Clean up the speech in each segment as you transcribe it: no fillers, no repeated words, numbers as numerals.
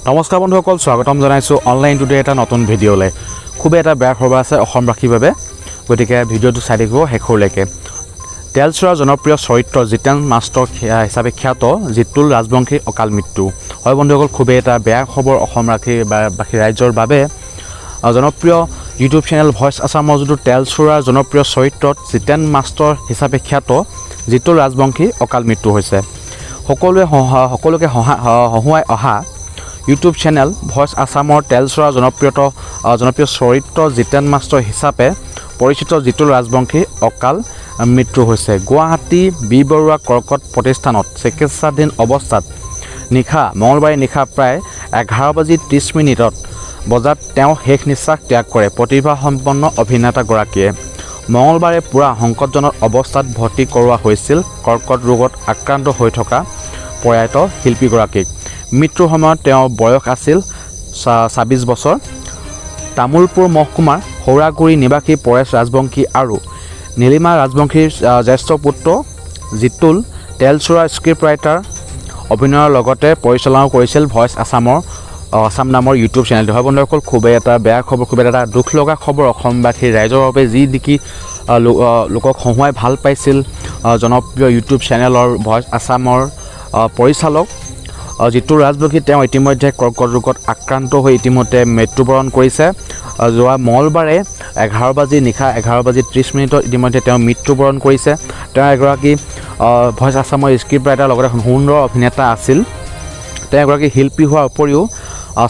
নমস্কাৰ বন্ধুসকল, স্বাগতম জনাইছোঁ অনলাইন টুডে এটা নতুন ভিডিঅ'লৈ। খুবেই এটা বেয়া খবৰ আছে অসমবাসীৰ বাবে, গতিকে ভিডিঅ'টো চাই থাকিব শেষলৈকে। তেলচুৱাৰ জনপ্ৰিয় চৰিত্ৰ জিতেন মাষ্টৰ হিচাপে খ্যাত জিতুল ৰাজবংশীৰ অকাল মৃত্যু। হয় বন্ধুসকল, খুবেই এটা বেয়া খবৰ অসমবাসী ৰাইজৰ বাবে। জনপ্ৰিয় ইউটিউব চেনেল ভইচ আছামৰ যিটো তেলচুৱাৰ জনপ্ৰিয় চৰিত্ৰত জিতেন মাষ্টৰ হিচাপে খ্যাত জিতুল ৰাজবংশীৰ অকাল মৃত্যু হৈছে। সকলোকে হহুৱাই অহা ইউটিউব চেনেল ভইচ আছামৰ তেলচুৱাৰ জনপ্ৰিয় চৰিত্ৰ জিতেন মাষ্টৰ হিচাপে পৰিচিত জিতুল ৰাজবংশীৰ অকাল মৃত্যু হৈছে। গুৱাহাটী বি বৰুৱা কৰ্কট প্ৰতিষ্ঠানত চিকিৎসাধীন অৱস্থাত মঙলবাৰে নিশা প্ৰায় 11:30 বজাত তেওঁ শেষ নিশ্বাস ত্যাগ কৰে। প্ৰতিভাসম্পন্ন অভিনেতাগৰাকীয়ে মঙলবাৰে পুৱা সংকটজনক অৱস্থাত ভৰ্তি কৰোৱা হৈছিল কৰ্কট ৰোগত আক্ৰান্ত হৈ থকা প্ৰয়াত শিল্পীগৰাকীক। মৃত্যুৰ সময়ত তেওঁৰ বয়স আছিল 26 বছৰ। তামোলপুৰ মহকুমাৰ সৌৰাগুৰি নিবাসী পৰেশ ৰাজবংশী আৰু নীলিমা ৰাজবংশীৰ জ্যেষ্ঠ পুত্ৰ জিতুল তেলচুৱাৰ স্ক্ৰিপ্ট ৰাইটাৰ অভিনয়ৰ লগতে পৰিচালনাও কৰিছিল ভইচ আছাম নামৰ ইউটিউব চেনেলটো। হয় বন্ধুসকল, খুবেই এটা বেয়া খবৰ, খুবেই এটা দুখ লগা খবৰ অসমবাসী ৰাইজৰ বাবে, যি নেকি লোকক হহুৱাই ভাল পাইছিল জনপ্ৰিয় ইউটিউব চেনেলৰ ভইচ আছামৰ পৰিচালক জিতুল ৰাজবংশী। তেওঁ ইতিমধ্যে কৰ্কট ৰোগত আক্ৰান্ত হৈ ইতিমধ্যে মৃত্যুবৰণ কৰিছে। যোৱা মঙলবাৰে নিশা 11:30 ইতিমধ্যে তেওঁ মৃত্যুবৰণ কৰিছে। তেওঁ এগৰাকী ভইচ আছামৰ স্ক্ৰিপ্ট ৰাইটাৰ লগতে সুন্দৰ অভিনেতা আছিল। তেওঁ এগৰাকী শিল্পী হোৱাৰ উপৰিও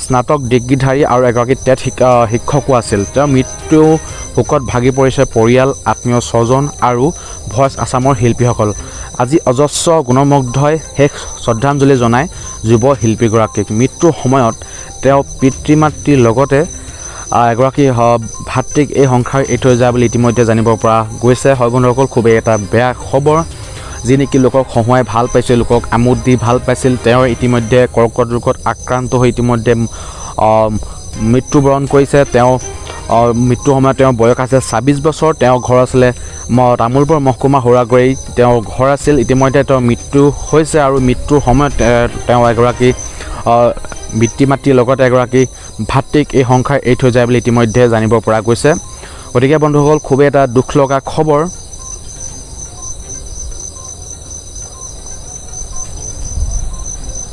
স্নাতক ডিগ্ৰীধাৰী আৰু এগৰাকী টেট শিক্ষকো আছিল। তেওঁৰ মৃত্যু শোকত ভাগি পৰিছে পৰিয়াল, আত্মীয় স্বজন আৰু ভইচ আছামৰ শিল্পীসকল। আজি অজস্ৰ গুণমুগ্ধই শেষ শ্ৰদ্ধাঞ্জলি জনায় যুৱ শিল্পীগৰাকীক। মৃত্যুৰ সময়ত তেওঁ পিতৃ মাতৃৰ লগতে এগৰাকী ভাতৃক এই সংসাৰ এৰি থৈ যায় বুলি ইতিমধ্যে জানিব পৰা গৈছে। হয় বন্ধুসকল, খুবেই এটা বেয়া খবৰ। যি নেকি লোকক হহুৱাই ভাল পাইছিল, লোকক আমোদ দি ভাল পাইছিল, তেওঁ ইতিমধ্যে কৰ্কট ৰোগত আক্ৰান্ত হৈ ইতিমধ্যে মৃত্যুবৰণ কৰিছে। তেওঁ মৃত্যুৰ সময়ত তেওঁৰ বয়স আছিল 26 বছৰ। তেওঁৰ ঘৰ আছিলে তামোলপুৰ মহকুমা সৌৰাগুৰি তেওঁৰ ঘৰ আছিল। ইতিমধ্যে তেওঁৰ মৃত্যু হৈছে আৰু মৃত্যুৰ সময়ত তেওঁ এগৰাকী পিতৃ মাতৃৰ লগতে এগৰাকী ভাতৃক এই সংসাৰ এৰি থৈ যায় বুলি ইতিমধ্যে জানিব পৰা গৈছে। গতিকে বন্ধুসকল, খুবেই এটা দুখ লগা খবৰ।